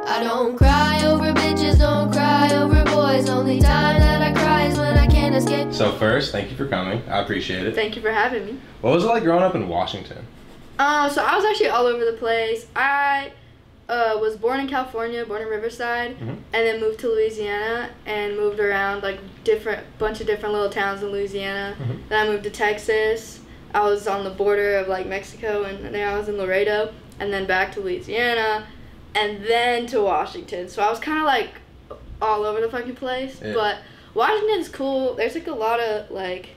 I don't cry over bitches, don't cry over boys. Only time that I cry is when I can't escape. So first, thank you for coming. I appreciate it. Thank you for having me. What was it like growing up in Washington? So I was actually all over the place. I was born in California, born in Riverside, and then moved to Louisiana and moved around like bunch of different little towns in Louisiana. Then I moved to Texas. I was on the border of like Mexico, and then I was in Laredo, and then back to Louisiana, and then to Washington. So I was kind of like all over the fucking place. Yeah. But Washington's cool. There's like a lot of like,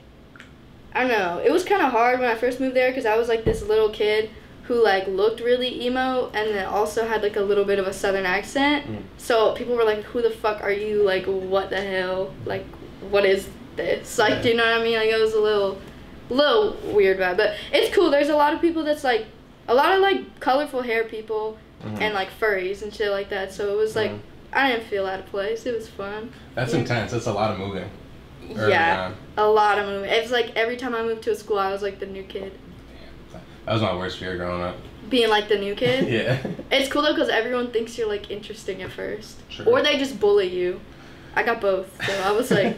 I don't know. It was kind of hard when I first moved there because I was like this little kid who like looked really emo and then also had like a little bit of a southern accent. So people were like, who the fuck are you? Like, what the hell? Like, what is this? Like, do you know what I mean? Like, it was a little weird vibe. But it's cool. There's a lot of people that's like, a lot of like colorful hair people and like furries and shit like that. So it was like, I didn't feel out of place. It was fun. That's intense. That's a lot of moving. Yeah, a lot of moving. It was like every time I moved to a school, I was like the new kid. That was my worst fear growing up. Being like the new kid? Yeah. It's cool though because everyone thinks you're like interesting at first. True. Or they just bully you. I got both, so I was like...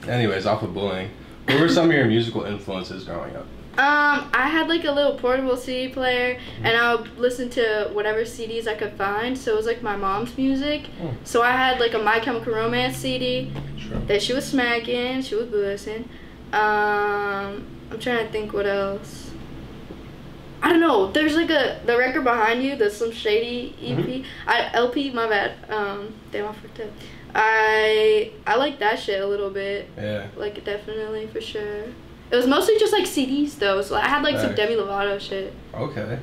Anyways, off of bullying, what were some of your musical influences growing up? I had like a little portable CD player and I would listen to whatever CDs I could find. So it was like my mom's music. So I had like a My Chemical Romance CD that she was smacking, she was bussing. I'm trying to think what else. I don't know. There's like the record behind you, the Slim Shady EP. LP, my bad. Damn, I fucked up. I like that shit a little bit. Yeah. Like, definitely, for sure. It was mostly just like CDs though, so I had like some Demi Lovato shit. Okay.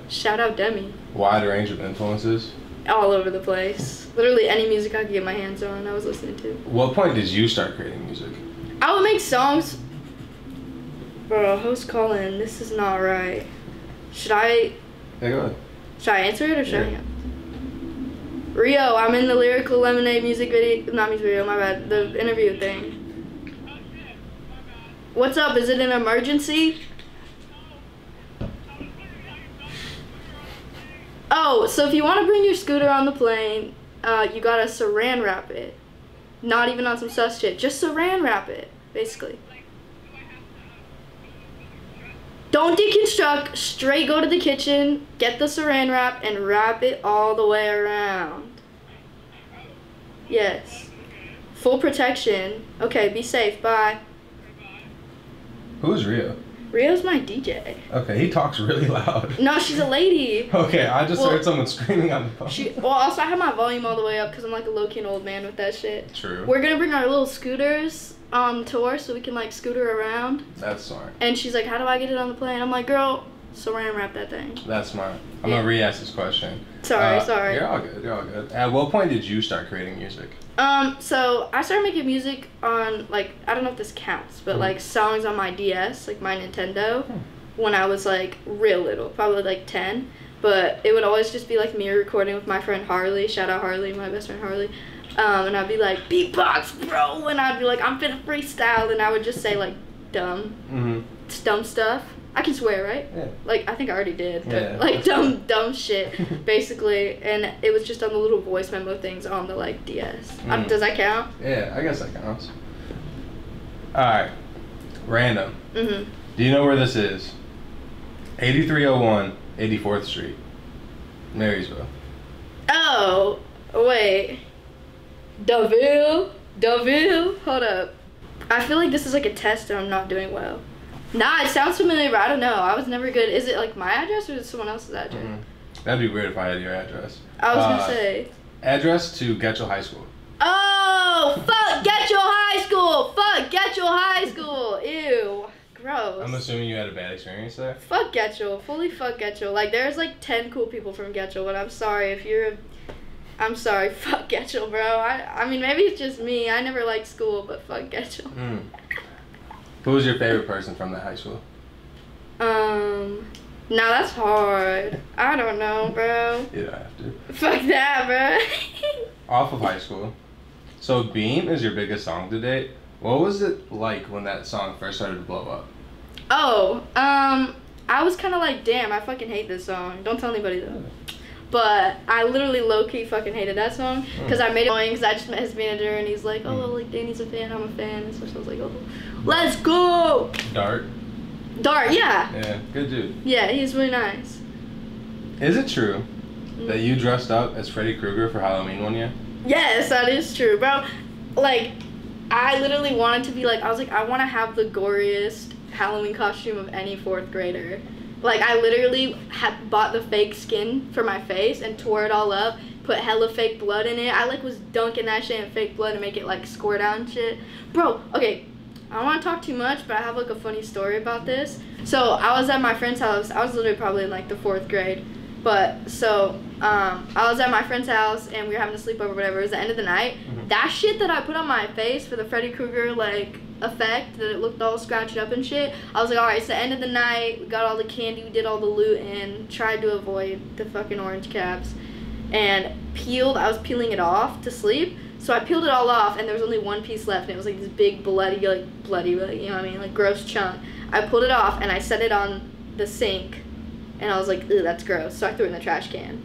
Shout out Demi. Wide range of influences. All over the place. Literally any music I could get my hands on, I was listening to. What point did you start creating music? I would make songs. Bro, host calling. This is not right. Should I? Yeah, go ahead. Should I answer it or should I hang up? Rio, I'm in the Lyrical Lemonade music video. Not music video, my bad. The interview thing. What's up? Is it an emergency? Oh, so if you want to bring your scooter on the plane, you gotta saran wrap it. Not even on some sus shit. Just saran wrap it, basically. Don't deconstruct. Straight go to the kitchen, get the saran wrap, and wrap it all the way around. Yes. Full protection. Okay, be safe. Bye. Who's Rio? Rio's my DJ. Okay, he talks really loud. No, she's a lady. Okay, I just heard someone screaming on the phone. Also, I have my volume all the way up because I'm like a low-key old man with that shit. True. We're going to bring our little scooters on tour so we can like scooter around. That's smart. And she's like, how do I get it on the plane? I'm like, girl, saran wrap that thing. That's smart. I'm going to re-ask this question. Sorry. You're all good. At what point did you start creating music? So I started making music on, like, I don't know if this counts, but like songs on my DS, like my Nintendo, when I was like real little, probably like 10. But it would always just be like me recording with my friend Harley. Shout out Harley, my best friend Harley. And I'd be like, beatbox, bro, and I'd be like, I'm finna freestyle, and I would just say like dumb stuff. I can swear, right? Yeah. Like, I think I already did, but like dumb shit, basically. And it was just on the little voice memo things on the like DS. Does that count? Yeah, I guess that counts. Alright. Random. Do you know where this is? 8301 84th Street. Marysville. Oh, wait. Deville? Hold up. I feel like this is like a test and I'm not doing well. Nah, it sounds familiar, but I don't know. I was never good. Is it like my address or is it someone else's address? That'd be weird if I had your address. I was gonna say. Address to Getchell High School. Oh, fuck Getchell High School! Fuck Getchell High School! Ew. Gross. I'm assuming you had a bad experience there? Fuck Getchell. Fully fuck Getchell. Like, there's like 10 cool people from Getchell, but I'm sorry if you're I'm sorry, fuck Getchell, bro. I mean, maybe it's just me. I never liked school, but fuck Getchell. Who was your favorite person from that high school? Nah, that's hard. I don't know, bro. You don't have to. Fuck that, bro. Off of high school. So Beam is your biggest song to date. What was it like when that song first started to blow up? Oh, I was kind of like, damn, I fucking hate this song. Don't tell anybody though. But I literally low-key fucking hated that song because I made it annoying because I just met his manager and he's like, oh, like Danny's a fan, I'm a fan. And so I was like, oh, let's go. Dart, yeah. Yeah, good dude. Yeah, he's really nice. Is it true that you dressed up as Freddy Krueger for Halloween one year? Yes, that is true, bro. Like, I literally wanted to be like, I was like, I want to have the goriest Halloween costume of any 4th grader. Like, I literally had bought the fake skin for my face and tore it all up, put hella fake blood in it. I, like, was dunking that shit in fake blood to make it, like, squirt out and shit. Bro, okay, I don't want to talk too much, but I have, like, a funny story about this. So, I was at my friend's house. I was literally probably in, like, the 4th grade. But, so, I was at my friend's house, and we were having a sleepover or whatever. It was the end of the night. Mm-hmm. That shit that I put on my face for the Freddy Krueger, like, effect, that it looked all scratched up and shit, I was like, alright, it's the end of the night, we got all the candy, we did all the loot, and tried to avoid the fucking orange caps, and I was peeling it off to sleep, so I peeled it all off, and there was only one piece left, and it was like this big bloody, you know what I mean, like gross chunk. I pulled it off, and I set it on the sink, and I was like, ew, that's gross, so I threw it in the trash can.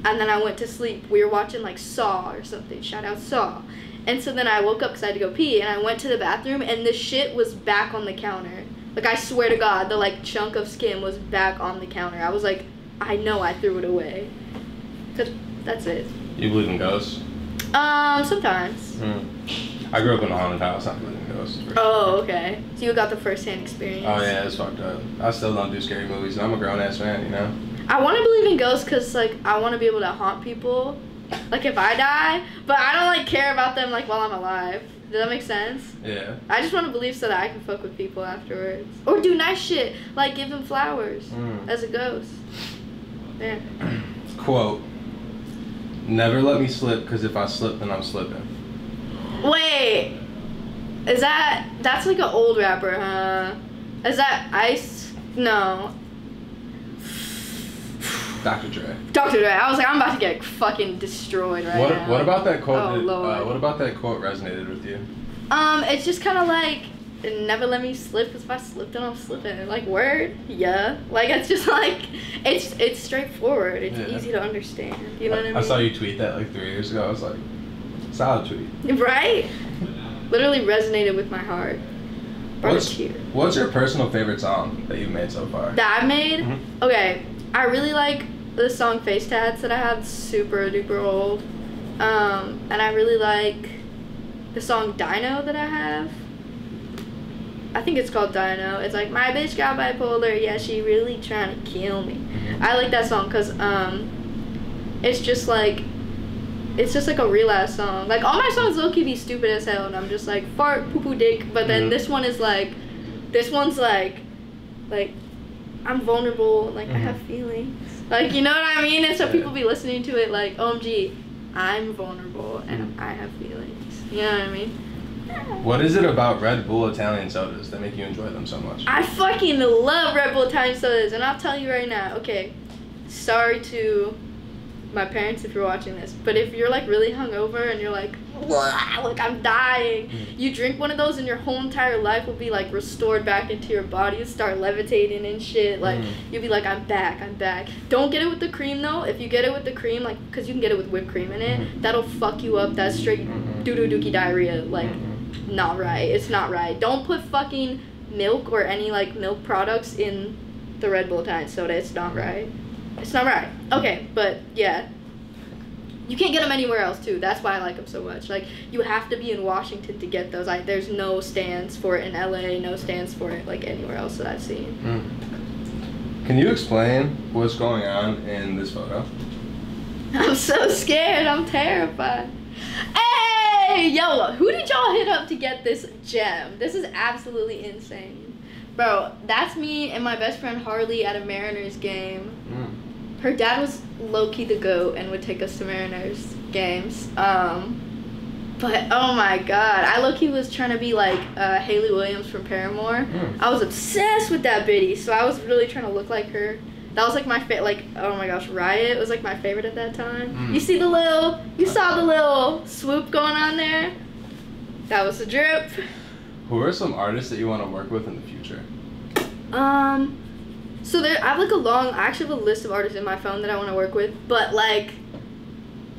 And then I went to sleep. We were watching like Saw or something, shout out Saw. And so then I woke up because I had to go pee, and I went to the bathroom, and the shit was back on the counter. Like, I swear to God, the, like, chunk of skin was back on the counter. I was like, I know I threw it away. That's it. You believe in ghosts? Sometimes. I grew up in a haunted house. I believe in ghosts. Oh, okay. So you got the first-hand experience. Oh, yeah, it's fucked up. I still don't do scary movies, and I'm a grown-ass man, you know? I want to believe in ghosts because, like, I want to be able to haunt people. Like, if I die, but I don't, like, care about them, like, while I'm alive. Does that make sense? Yeah. I just want to believe so that I can fuck with people afterwards. Or do nice shit, like give them flowers as a ghost. Yeah. Quote, never let me slip, because if I slip, then I'm slipping. Wait. That's like an old rapper, huh? Is that Ice? No. Dr. Dre. Dr. Dre. I was like, I'm about to get fucking destroyed right now. What about that quote? Oh, Lord. What about that quote resonated with you? It's just kind of like, never let me slip, because if I slip, then I'm slipping. Like, word? Yeah. Like, it's just like, it's straightforward. It's easy to understand. You know what I mean? I saw you tweet that like 3 years ago. I was like, solid tweet. Right? Literally resonated with my heart. What's your personal favorite song that you've made so far? That I've made? Mm-hmm. Okay. I really like the song Face Tats that I have, super duper old. And I really like the song Dino that I have. I think it's called Dino. It's like, my bitch got bipolar, yeah, she really trying to kill me. I like that song because it's just like a real ass song. Like, all my songs low-key be stupid as hell, and I'm just like, fart, poo-poo dick, but then this one's like, I'm vulnerable, like, I have feelings. Like, you know what I mean? And so people be listening to it like, OMG, I'm vulnerable, and I have feelings. You know what I mean? What is it about Red Bull Italian sodas that make you enjoy them so much? I fucking love Red Bull Italian sodas, and I'll tell you right now, okay, sorry to my parents if you're watching this, but if you're like really hungover and you're like I'm dying, you drink one of those and your whole entire life will be like restored back into your body. You start levitating and shit, like you'll be like, I'm back. Don't get it with the cream though. If you get it with the cream, like, because you can get it with whipped cream in it, that'll fuck you up. That's straight doo-doo dookie diarrhea, like not right. It's not right. Don't put fucking milk or any like milk products in the Red Bull Italian soda. It's not right. It's not right. Okay, but yeah. You can't get them anywhere else too. That's why I like them so much. Like, you have to be in Washington to get those. There's no stands for it in LA, no stands for it like anywhere else that I've seen. Can you explain what's going on in this photo? I'm so scared. I'm terrified. Hey, yo, who did y'all hit up to get this gem? This is absolutely insane. Bro, that's me and my best friend Harley at a Mariners game. Her dad was low-key the GOAT and would take us to Mariners games. But, oh my god, I low-key was trying to be like Hayley Williams from Paramore. I was obsessed with that biddy, so I was really trying to look like her. That was like my oh my gosh, Riot was like my favorite at that time. You saw the little swoop going on there? That was the drip. Who are some artists that you want to work with in the future? So I have like I actually have a list of artists in my phone that I want to work with, but like,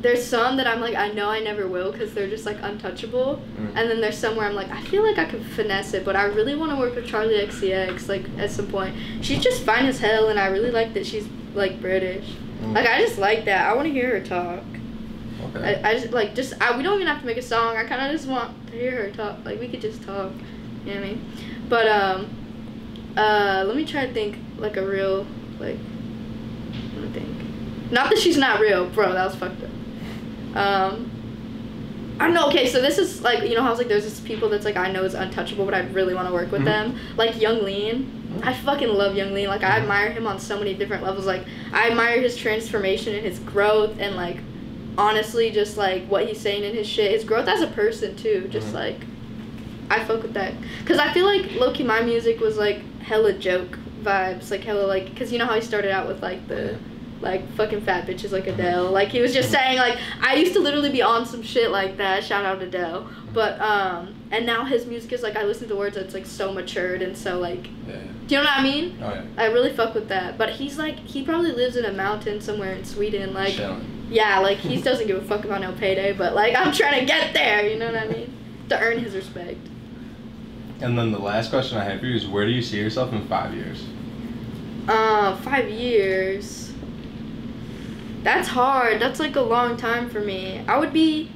there's some that I'm like, I know I never will because they're just like untouchable. And then there's some where I'm like, I feel like I could finesse it, but I really want to work with Charlie XCX like at some point. She's just fine as hell, and I really like that she's like British. Like, I just like that. I want to hear her talk. Okay. I just like we don't even have to make a song. I kind of just want to hear her talk. Like, we could just talk. You know what I mean? But let me try to think like a real like. Let me think. Not that she's not real, bro. That was fucked up. I don't know. Okay, so this is like, you know how I was like, there's this people that's like I know is untouchable, but I really want to work with them. Like Young Lean. I fucking love Young Lean. Like, I admire him on so many different levels. Like, I admire his transformation and his growth, and like, honestly, just like what he's saying in his shit. His growth as a person too. Just like, I fuck with that. Cause I feel like low-key my music was like hella joke vibes, like hella like, cause you know how he started out with like the. Like, fucking fat bitches like Adele. Like, he was just saying, like, I used to literally be on some shit like that. Shout out Adele. But, and now his music is, like, I listen to words that's, like, so matured and so, like, do you know what I mean? Oh, yeah. I really fuck with that. But he's, like, he probably lives in a mountain somewhere in Sweden. Like, Chilling. Yeah, like, he doesn't give a fuck about no payday. But, like, I'm trying to get there, you know what I mean? To earn his respect. And then the last question I have for you is, where do you see yourself in 5 years? 5 years... That's hard. That's like a long time for me. I would be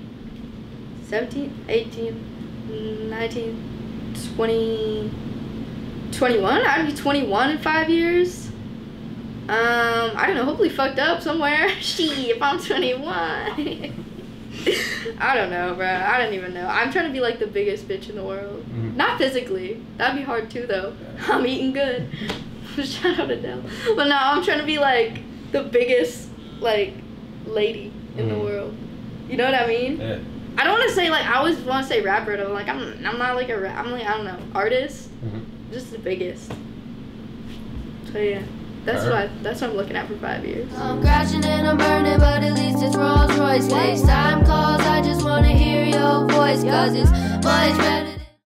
17, 18, 19, 20, 21. I'd be 21 in 5 years. I don't know. Hopefully fucked up somewhere. Shit, if I'm 21. I don't know, bro. I don't even know. I'm trying to be like the biggest bitch in the world. Not physically. That'd be hard too, though. I'm eating good. Shout out Adele. But no, I'm trying to be like the biggest like lady in the world. You know what I mean? Yeah. I don't want to say like, I always want to say rapper though. Like, I'm not like I'm like, I don't know, artist. Just the biggest. So yeah, that's what I'm looking at for 5 years. I'm crashing and I'm burning, but at least it's Rolls Royce. FaceTime calls, I just wanna hear your voice, cause it's much better.